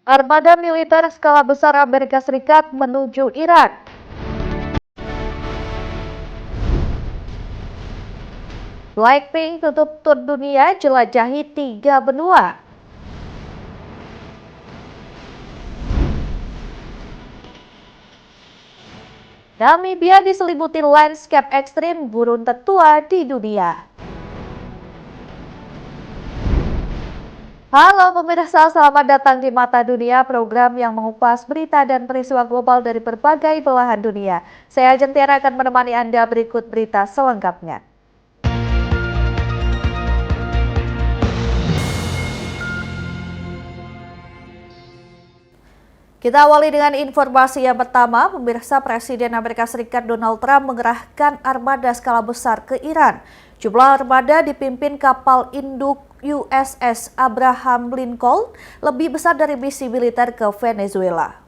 Armada militer skala besar Amerika Serikat menuju Iran. Blackpink tutup tur dunia jelajahi 3 benua. Namibia diselimuti landscape ekstrim burung tertua di dunia. Halo pemirsa, selamat datang di Mata Dunia, program yang mengupas berita dan peristiwa global dari berbagai belahan dunia. Saya Jentiara akan menemani Anda berikut berita selengkapnya. Kita awali dengan informasi yang pertama, pemirsa. Presiden Amerika Serikat Donald Trump mengerahkan armada skala besar ke Iran. Jumlah armada dipimpin kapal induk USS Abraham Lincoln lebih besar dari misi militer ke Venezuela.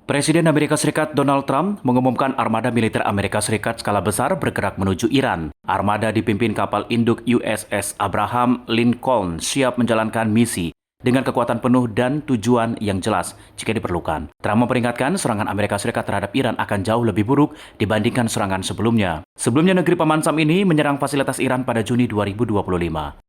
Presiden Amerika Serikat Donald Trump mengumumkan armada militer Amerika Serikat skala besar bergerak menuju Iran. Armada dipimpin kapal induk USS Abraham Lincoln siap menjalankan misi dengan kekuatan penuh dan tujuan yang jelas jika diperlukan. Trump memperingatkan serangan Amerika Serikat terhadap Iran akan jauh lebih buruk dibandingkan serangan sebelumnya. Sebelumnya negeri Paman Sam ini menyerang fasilitas Iran pada Juni 2025.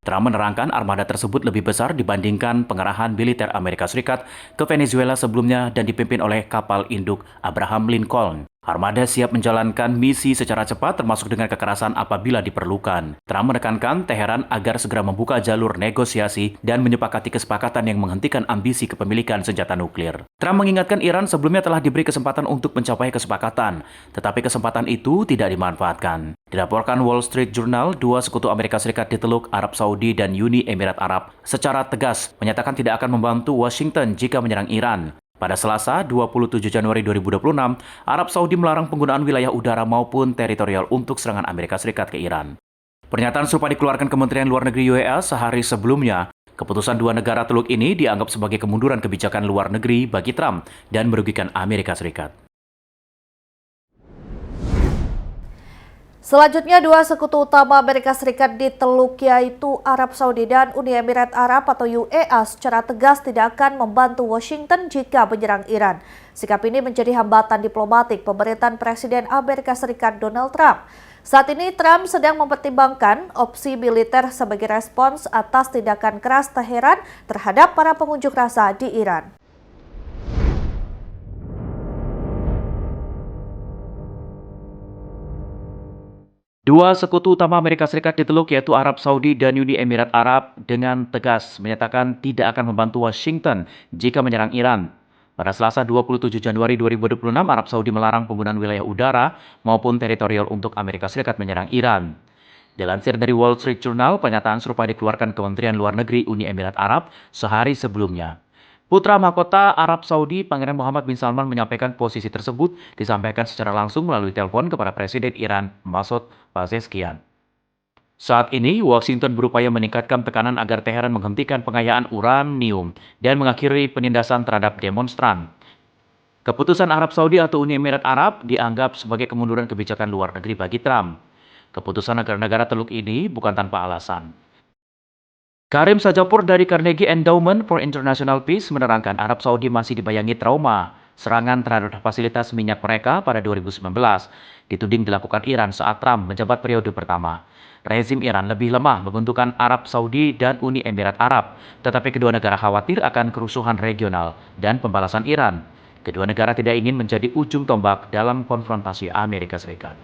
Trump menerangkan armada tersebut lebih besar dibandingkan pengerahan militer Amerika Serikat ke Venezuela sebelumnya dan dipimpin oleh kapal induk Abraham Lincoln. Armada siap menjalankan misi secara cepat termasuk dengan kekerasan apabila diperlukan. Trump menekankan Teheran agar segera membuka jalur negosiasi dan menyepakati kesepakatan yang menghentikan ambisi kepemilikan senjata nuklir. Trump mengingatkan Iran sebelumnya telah diberi kesempatan untuk mencapai kesepakatan, tetapi kesempatan itu tidak dimanfaatkan. Dilaporkan Wall Street Journal, dua sekutu Amerika Serikat di Teluk Arab Saudi dan Uni Emirat Arab secara tegas menyatakan tidak akan membantu Washington jika menyerang Iran. Pada Selasa, 27 Januari 2026, Arab Saudi melarang penggunaan wilayah udara maupun teritorial untuk serangan Amerika Serikat ke Iran. Pernyataan serupa dikeluarkan Kementerian Luar Negeri US sehari sebelumnya. Keputusan dua negara teluk ini dianggap sebagai kemunduran kebijakan luar negeri bagi Trump dan merugikan Amerika Serikat. Selanjutnya, dua sekutu utama Amerika Serikat di Teluk yaitu Arab Saudi dan Uni Emirat Arab atau UEA secara tegas tidak akan membantu Washington jika menyerang Iran. Sikap ini menjadi hambatan diplomatik pemerintahan Presiden Amerika Serikat Donald Trump. Saat ini Trump sedang mempertimbangkan opsi militer sebagai respons atas tindakan keras Teheran terhadap para pengunjuk rasa di Iran. Dua sekutu utama Amerika Serikat di Teluk yaitu Arab Saudi dan Uni Emirat Arab dengan tegas menyatakan tidak akan membantu Washington jika menyerang Iran. Pada Selasa 27 Januari 2026, Arab Saudi melarang penggunaan wilayah udara maupun teritorial untuk Amerika Serikat menyerang Iran. Dilansir dari Wall Street Journal, pernyataan serupa dikeluarkan Kementerian Luar Negeri Uni Emirat Arab sehari sebelumnya. Putra mahkota Arab Saudi, Pangeran Muhammad bin Salman menyampaikan posisi tersebut disampaikan secara langsung melalui telepon kepada Presiden Iran, Masoud Pezeshkian. Saat ini, Washington berupaya meningkatkan tekanan agar Teheran menghentikan pengayaan uranium dan mengakhiri penindasan terhadap demonstran. Keputusan Arab Saudi atau Uni Emirat Arab dianggap sebagai kemunduran kebijakan luar negeri bagi Trump. Keputusan negara-negara teluk ini bukan tanpa alasan. Karim Sajapur dari Carnegie Endowment for International Peace menerangkan Arab Saudi masih dibayangi trauma serangan terhadap fasilitas minyak mereka pada 2019, dituding dilakukan Iran saat Trump menjabat periode pertama. Rezim Iran lebih lemah membentukkan Arab Saudi dan Uni Emirat Arab, tetapi kedua negara khawatir akan kerusuhan regional dan pembalasan Iran. Kedua negara tidak ingin menjadi ujung tombak dalam konfrontasi Amerika Serikat.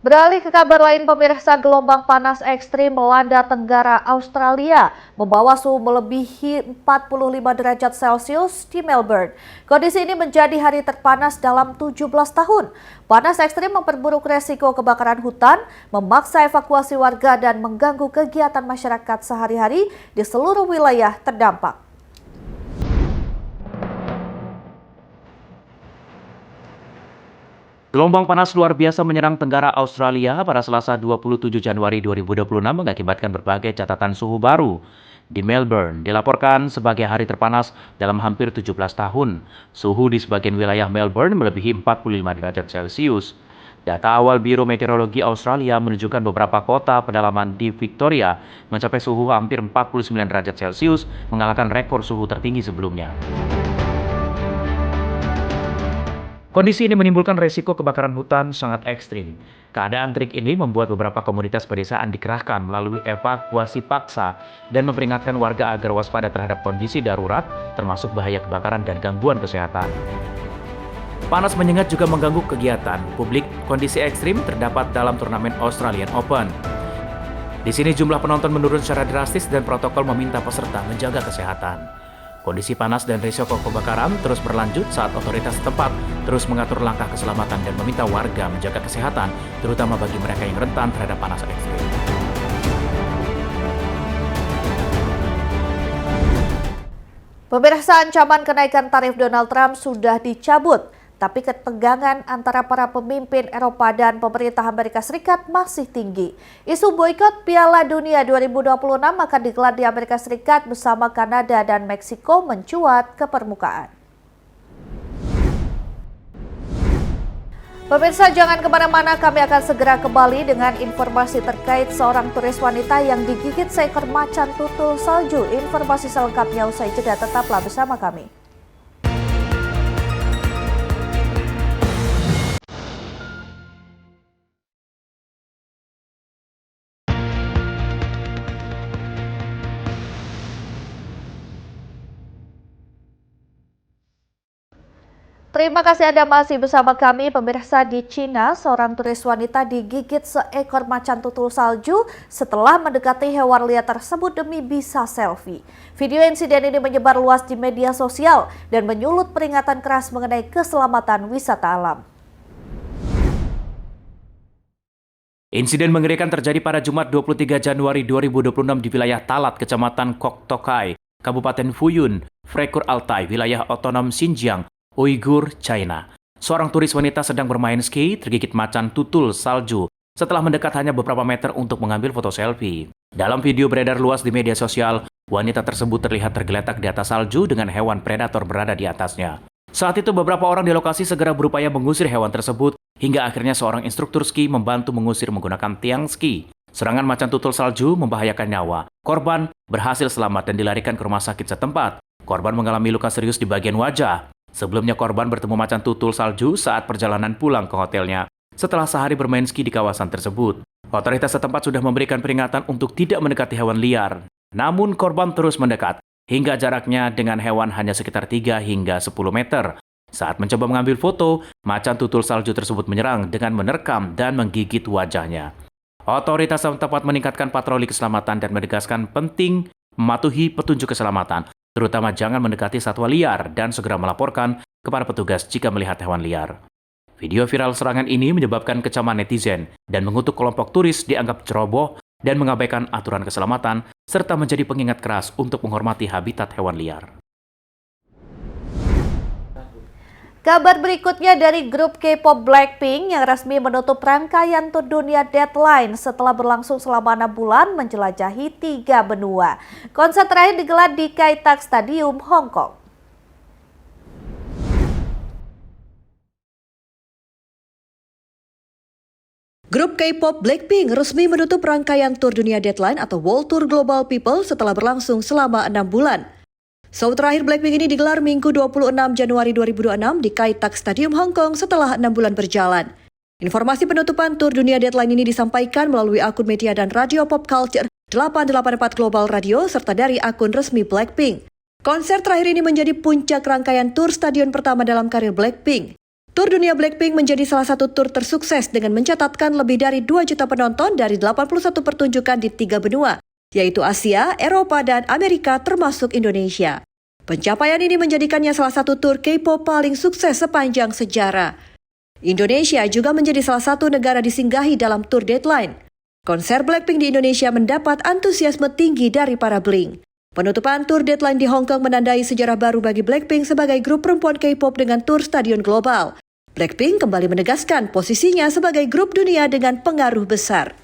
Beralih ke kabar lain pemirsa, gelombang panas ekstrim melanda Tenggara Australia, membawa suhu melebihi 45 derajat Celcius di Melbourne. Kondisi ini menjadi hari terpanas dalam 17 tahun. Panas ekstrim memperburuk resiko kebakaran hutan, memaksa evakuasi warga dan mengganggu kegiatan masyarakat sehari-hari di seluruh wilayah terdampak. Gelombang panas luar biasa menyerang Tenggara Australia pada Selasa 27 Januari 2026 mengakibatkan berbagai catatan suhu baru. di Melbourne dilaporkan sebagai hari terpanas dalam hampir 17 tahun. Suhu di sebagian wilayah Melbourne melebihi 45 derajat Celcius. Data awal Biro Meteorologi Australia menunjukkan beberapa kota pedalaman di Victoria mencapai suhu hampir 49 derajat Celcius, mengalahkan rekor suhu tertinggi sebelumnya. Kondisi ini menimbulkan resiko kebakaran hutan sangat ekstrim. Keadaan terik ini membuat beberapa komunitas pedesaan dikerahkan melalui evakuasi paksa dan memperingatkan warga agar waspada terhadap kondisi darurat, termasuk bahaya kebakaran dan gangguan kesehatan. Panas menyengat juga mengganggu kegiatan publik. Kondisi ekstrim terdapat dalam turnamen Australian Open. Di sini jumlah penonton menurun secara drastis dan protokol meminta peserta menjaga kesehatan. Kondisi panas dan risiko kebakaran terus berlanjut saat otoritas setempat terus mengatur langkah keselamatan dan meminta warga menjaga kesehatan, terutama bagi mereka yang rentan terhadap panas ekstrim. Pemirsa, ancaman kenaikan tarif Donald Trump sudah dicabut, tapi ketegangan antara para pemimpin Eropa dan pemerintah Amerika Serikat masih tinggi. Isu boikot Piala Dunia 2026 akan digelar di Amerika Serikat bersama Kanada dan Meksiko mencuat ke permukaan. Pemirsa, jangan kemana-mana, kami akan segera kembali dengan informasi terkait seorang turis wanita yang digigit seekor macan tutul salju. Informasi selengkapnya usai jeda, tetaplah bersama kami. Terima kasih Anda masih bersama kami. Pemirsa, di Cina, seorang turis wanita digigit seekor macan tutul salju setelah mendekati hewan liar tersebut demi bisa selfie. Video insiden ini menyebar luas di media sosial dan menyulut peringatan keras mengenai keselamatan wisata alam. Insiden mengerikan terjadi pada Jumat 23 Januari 2026 di wilayah Talat, Kecamatan Kok Tokai, Kabupaten Fuyun, Frekur Altai, wilayah otonom Xinjiang, Uighur, China. Seorang turis wanita sedang bermain ski tergigit macan tutul salju setelah mendekat hanya beberapa meter untuk mengambil foto selfie. Dalam video beredar luas di media sosial, wanita tersebut terlihat tergeletak di atas salju dengan hewan predator berada di atasnya. Saat itu beberapa orang di lokasi segera berupaya mengusir hewan tersebut hingga akhirnya seorang instruktur ski membantu mengusir menggunakan tiang ski. Serangan macan tutul salju membahayakan nyawa. Korban berhasil selamat dan dilarikan ke rumah sakit setempat. Korban mengalami luka serius di bagian wajah. Sebelumnya korban bertemu macan tutul salju saat perjalanan pulang ke hotelnya setelah sehari bermain ski di kawasan tersebut. Otoritas setempat sudah memberikan peringatan untuk tidak mendekati hewan liar. Namun korban terus mendekat hingga jaraknya dengan hewan hanya sekitar 3 hingga 10 meter. Saat mencoba mengambil foto, macan tutul salju tersebut menyerang dengan menerkam dan menggigit wajahnya. Otoritas setempat meningkatkan patroli keselamatan dan menegaskan penting mematuhi petunjuk keselamatan, terutama jangan mendekati satwa liar dan segera melaporkan kepada petugas jika melihat hewan liar. Video viral serangan ini menyebabkan kecaman netizen dan mengutuk kelompok turis dianggap ceroboh dan mengabaikan aturan keselamatan, serta menjadi pengingat keras untuk menghormati habitat hewan liar. Kabar berikutnya dari grup K-pop Blackpink yang resmi menutup rangkaian tur dunia Deadline setelah berlangsung selama 6 bulan menjelajahi 3 benua. Konser terakhir digelar di Kai Tak Stadium, Hong Kong. Grup K-pop Blackpink resmi menutup rangkaian tur dunia Deadline atau World Tour Global People setelah berlangsung selama 6 bulan. Show terakhir Blackpink ini digelar Minggu 26 Januari 2026 di Kai Tak Stadium Hong Kong setelah 6 bulan berjalan. Informasi penutupan tur dunia Deadline ini disampaikan melalui akun media dan radio pop culture 884 Global Radio serta dari akun resmi Blackpink. Konser terakhir ini menjadi puncak rangkaian tur stadion pertama dalam karir Blackpink. Tur dunia Blackpink menjadi salah satu tur tersukses dengan mencatatkan lebih dari 2 juta penonton dari 81 pertunjukan di 3 benua, yaitu Asia, Eropa, dan Amerika termasuk Indonesia. Pencapaian ini menjadikannya salah satu tur K-pop paling sukses sepanjang sejarah. Indonesia juga menjadi salah satu negara disinggahi dalam tur Deadline. Konser Blackpink di Indonesia mendapat antusiasme tinggi dari para Blink. Penutupan tur Deadline di Hong Kong menandai sejarah baru bagi Blackpink sebagai grup perempuan K-pop dengan tur stadion global. Blackpink kembali menegaskan posisinya sebagai grup dunia dengan pengaruh besar.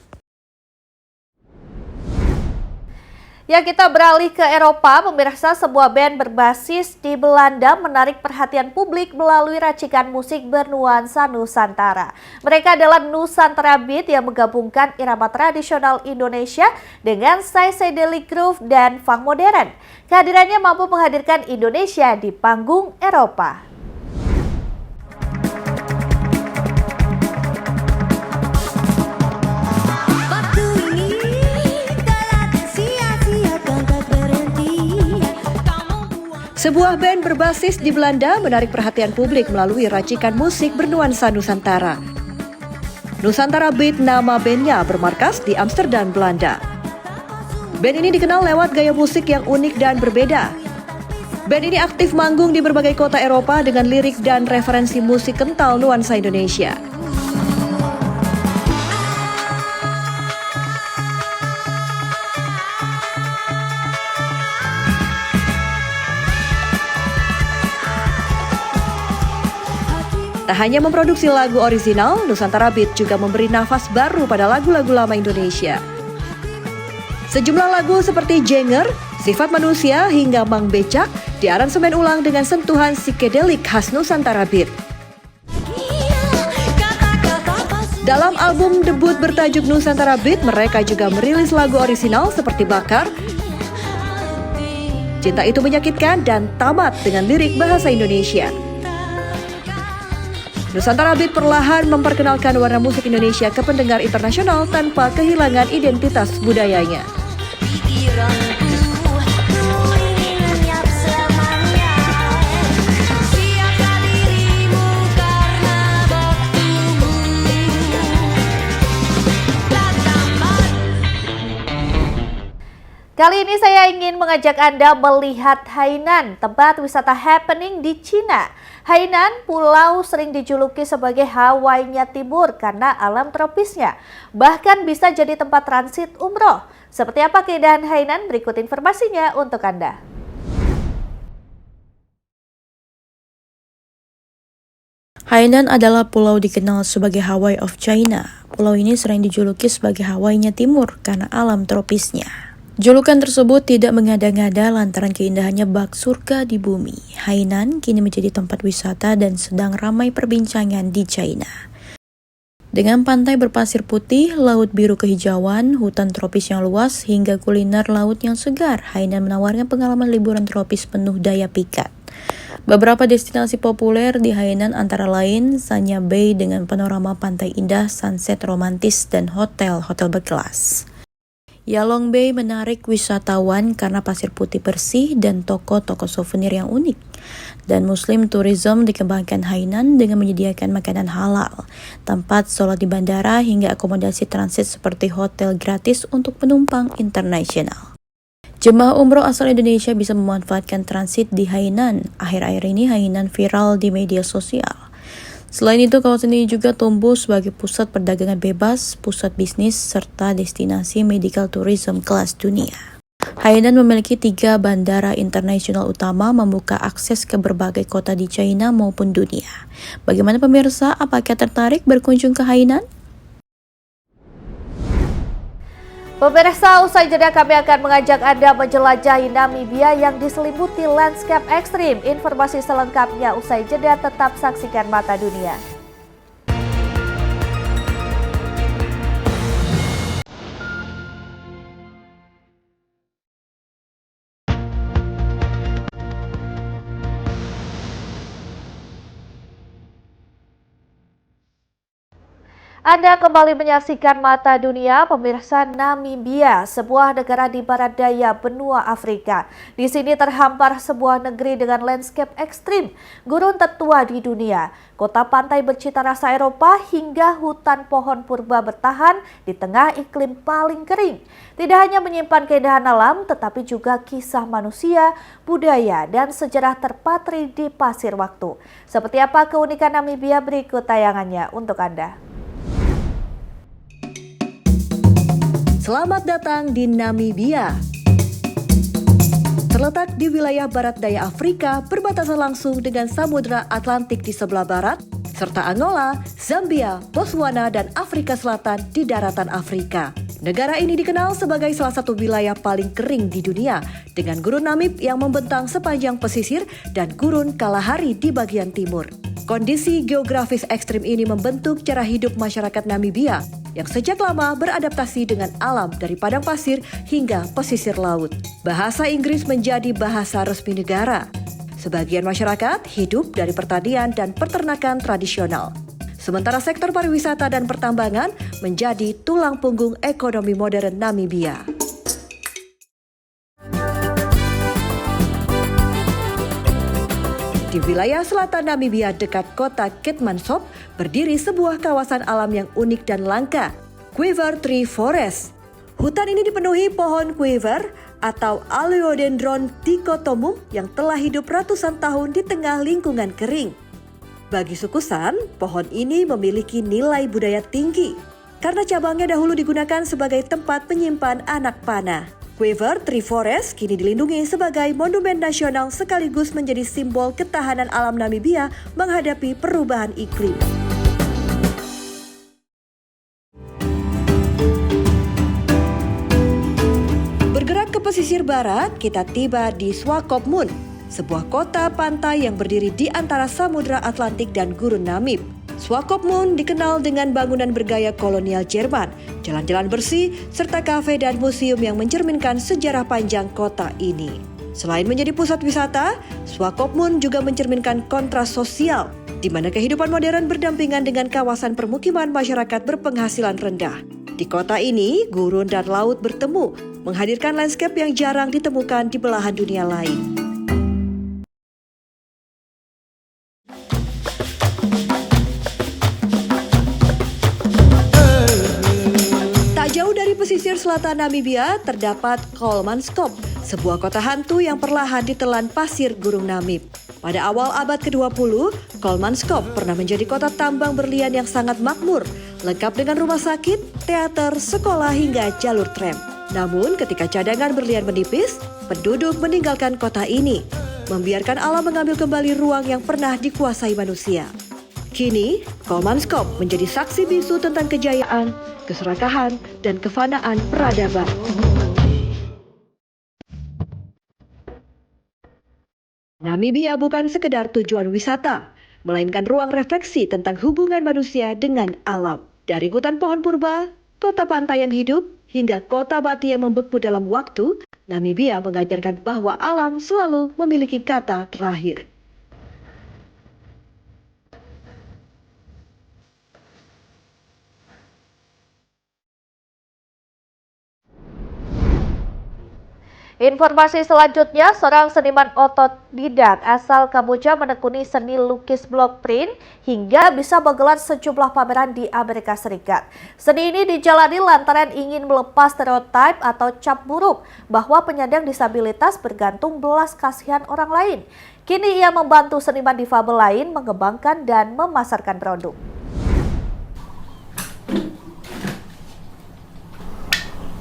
Ya, kita beralih ke Eropa. Pemirsa, sebuah band berbasis di Belanda menarik perhatian publik melalui racikan musik bernuansa Nusantara. Mereka adalah Nusantara Beat yang menggabungkan irama tradisional Indonesia dengan psychedelic groove dan funk modern. Kehadirannya mampu menghadirkan Indonesia di panggung Eropa. Sebuah band berbasis di Belanda menarik perhatian publik melalui racikan musik bernuansa Nusantara. Nusantara Beat nama bandnya bermarkas di Amsterdam, Belanda. Band ini dikenal lewat gaya musik yang unik dan berbeda. Band ini aktif manggung di berbagai kota Eropa dengan lirik dan referensi musik kental nuansa Indonesia. Tak hanya memproduksi lagu orisinal, Nusantara Beat juga memberi nafas baru pada lagu-lagu lama Indonesia. Sejumlah lagu seperti Jenger, Sifat Manusia hingga Mang Becak diaransemen ulang dengan sentuhan psikedelik khas Nusantara Beat. Dalam album debut bertajuk Nusantara Beat, mereka juga merilis lagu orisinal seperti Bakar, Cinta Itu Menyakitkan, dan Tamat dengan lirik bahasa Indonesia. Nusantara Beat perlahan memperkenalkan warna musik Indonesia ke pendengar internasional tanpa kehilangan identitas budayanya. Kali ini saya ingin mengajak Anda melihat Hainan, tempat wisata happening di Cina. Hainan, pulau sering dijuluki sebagai Hawaii-nya Timur karena alam tropisnya. Bahkan bisa jadi tempat transit umroh. Seperti apa keindahan Hainan? Berikut informasinya untuk Anda. Hainan adalah pulau dikenal sebagai Hawaii of China. Pulau ini sering dijuluki sebagai Hawaii-nya Timur karena alam tropisnya. Julukan tersebut tidak mengada-ngada lantaran keindahannya bak surga di bumi. Hainan kini menjadi tempat wisata dan sedang ramai perbincangan di China. Dengan pantai berpasir putih, laut biru kehijauan, hutan tropis yang luas, hingga kuliner laut yang segar, Hainan menawarkan pengalaman liburan tropis penuh daya pikat. Beberapa destinasi populer di Hainan antara lain Sanya Bay dengan panorama pantai indah, sunset romantis, dan hotel-hotel berkelas. Yalong Bay menarik wisatawan karena pasir putih bersih dan toko-toko souvenir yang unik. Dan Muslim Tourism dikembangkan Hainan dengan menyediakan makanan halal, tempat sholat di bandara hingga akomodasi transit seperti hotel gratis untuk penumpang internasional. Jemaah umroh asal Indonesia bisa memanfaatkan transit di Hainan. Akhir-akhir ini Hainan viral di media sosial. Selain itu, kawasan ini juga tumbuh sebagai pusat perdagangan bebas, pusat bisnis, serta destinasi medical tourism kelas dunia. Hainan memiliki 3 bandara internasional utama, membuka akses ke berbagai kota di China maupun dunia. Bagaimana pemirsa, apakah tertarik berkunjung ke Hainan? Pemirsa, usai jeda kami akan mengajak Anda menjelajahi Namibia yang diselimuti landscape ekstrim. Informasi selengkapnya usai jeda, tetap saksikan Mata Dunia. Anda kembali menyaksikan Mata Dunia. Pemirsa, Namibia, sebuah negara di barat daya benua Afrika. Di sini terhampar sebuah negeri dengan landscape ekstrim, gurun tertua di dunia, kota pantai bercita rasa Eropa, hingga hutan pohon purba bertahan di tengah iklim paling kering. Tidak hanya menyimpan keindahan alam, tetapi juga kisah manusia, budaya, dan sejarah terpatri di pasir waktu. Seperti apa keunikan Namibia? Berikut tayangannya untuk Anda. Selamat datang di Namibia. Terletak di wilayah barat daya Afrika, berbatasan langsung dengan Samudra Atlantik di sebelah barat, serta Angola, Zambia, Botswana, dan Afrika Selatan di daratan Afrika. Negara ini dikenal sebagai salah satu wilayah paling kering di dunia, dengan Gurun Namib yang membentang sepanjang pesisir dan Gurun Kalahari di bagian timur. Kondisi geografis ekstrim ini membentuk cara hidup masyarakat Namibia yang sejak lama beradaptasi dengan alam dari padang pasir hingga pesisir laut. Bahasa Inggris menjadi bahasa resmi negara. Sebagian masyarakat hidup dari pertanian dan peternakan tradisional. Sementara sektor pariwisata dan pertambangan menjadi tulang punggung ekonomi modern Namibia. Di wilayah selatan Namibia dekat kota Keetmanshoop berdiri sebuah kawasan alam yang unik dan langka, Quiver Tree Forest. Hutan ini dipenuhi pohon quiver atau Aloedendron dicotomum yang telah hidup ratusan tahun di tengah lingkungan kering. Bagi suku San, pohon ini memiliki nilai budaya tinggi karena cabangnya dahulu digunakan sebagai tempat penyimpan anak panah. Quiver Tree Forest kini dilindungi sebagai monumen nasional sekaligus menjadi simbol ketahanan alam Namibia menghadapi perubahan iklim. Bergerak ke pesisir barat, kita tiba di Swakopmund, sebuah kota pantai yang berdiri di antara Samudra Atlantik dan Gurun Namib. Swakopmund dikenal dengan bangunan bergaya kolonial Jerman, jalan-jalan bersih, serta kafe dan museum yang mencerminkan sejarah panjang kota ini. Selain menjadi pusat wisata, Swakopmund juga mencerminkan kontras sosial, di mana kehidupan modern berdampingan dengan kawasan permukiman masyarakat berpenghasilan rendah. Di kota ini, gurun dan laut bertemu, menghadirkan landscape yang jarang ditemukan di belahan dunia lain. Jauh dari pesisir selatan Namibia terdapat Keetmanshoop, sebuah kota hantu yang perlahan ditelan pasir Gunung Namib. Pada awal abad ke-20, Keetmanshoop pernah menjadi kota tambang berlian yang sangat makmur, lengkap dengan rumah sakit, teater, sekolah hingga jalur tram. Namun ketika cadangan berlian menipis, penduduk meninggalkan kota ini, membiarkan alam mengambil kembali ruang yang pernah dikuasai manusia. Kini, Keetmanshoop menjadi saksi bisu tentang kejayaan, keserakahan, dan kefanaan peradaban. Namibia bukan sekedar tujuan wisata, melainkan ruang refleksi tentang hubungan manusia dengan alam. Dari hutan pohon purba, kota pantai yang hidup, hingga kota mati yang membeku dalam waktu, Namibia mengajarkan bahwa alam selalu memiliki kata terakhir. Informasi selanjutnya, seorang seniman otodidak asal Kamboja menekuni seni lukis block print hingga bisa menggelar sejumlah pameran di Amerika Serikat. Seni ini dijalani lantaran ingin melepas stereotip atau cap buruk bahwa penyandang disabilitas bergantung belas kasihan orang lain. Kini ia membantu seniman difabel lain mengembangkan dan memasarkan produk.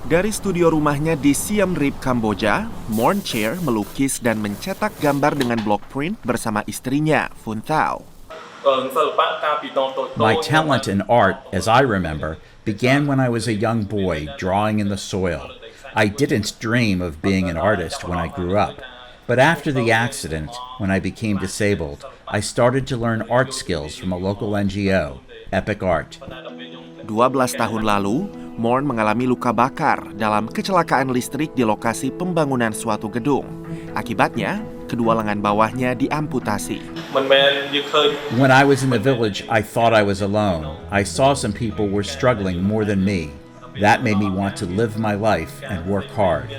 Dari studio rumahnya di Siem Reap, Kamboja, Morn Chair melukis dan mencetak gambar dengan block print bersama istrinya, Phuong Thao. My talent in art, as I remember, began when I was a young boy drawing in the soil. I didn't dream of being an artist when I grew up. But after the accident, when I became disabled, I started to learn art skills from a local NGO, Epic Art. 12 tahun lalu, Morn mengalami luka bakar dalam kecelakaan listrik di lokasi pembangunan suatu gedung. Akibatnya, kedua lengan bawahnya diamputasi. When I was in the village, I thought I was alone. I saw some people were struggling more than me. That made me want to live my life and work hard.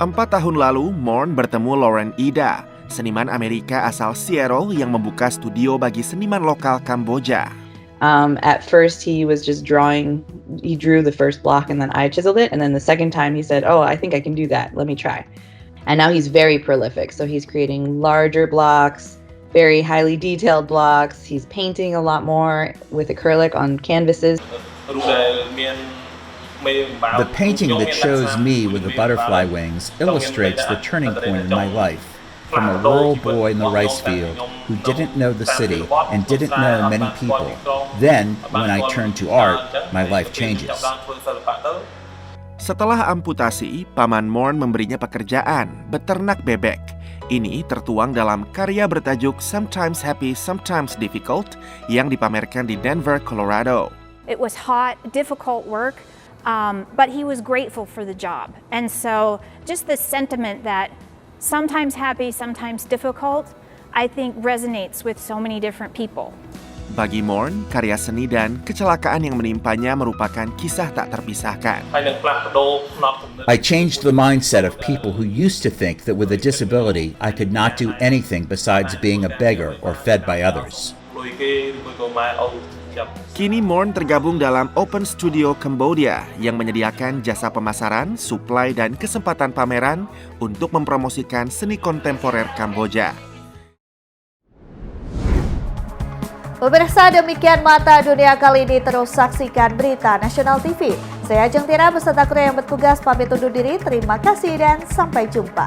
4 tahun lalu, Morn bertemu Lauren Ida, seniman Amerika asal Seattle yang membuka studio bagi seniman lokal Kamboja. At first he was just drawing, he drew the first block and then I chiseled it. And then the second time he said, oh, I think I can do that. Let me try. And now he's very prolific. So he's creating larger blocks, very highly detailed blocks. He's painting a lot more with acrylic on canvases. The painting that shows me with the butterfly wings illustrates the turning point in my life. from a rural boy in the rice field who didn't know the city and didn't know many people. Then, when I turned to art, my life changes. Setelah amputasi, Paman Morn memberinya pekerjaan, beternak bebek. Ini tertuang dalam karya bertajuk Sometimes Happy, Sometimes Difficult yang dipamerkan di Denver, Colorado. It was hot, difficult work, but he was grateful for the job. And so just the sentiment that sometimes happy, sometimes difficult, I think resonates with so many different people. Bagi Morn, karya seni dan kecelakaan yang menimpanya merupakan kisah tak terpisahkan. I changed the mindset of people who used to think that with a disability I could not do anything besides being a beggar or fed by others. Kini Morn tergabung dalam Open Studio Cambodia yang menyediakan jasa pemasaran, suplai, dan kesempatan pameran untuk mempromosikan seni kontemporer Kamboja. Pemirsa, demikian Mata Dunia kali ini. Terus saksikan berita Nasional TV. Saya Ajeng Tira beserta kru yang bertugas pamit undur diri. Terima kasih dan sampai jumpa.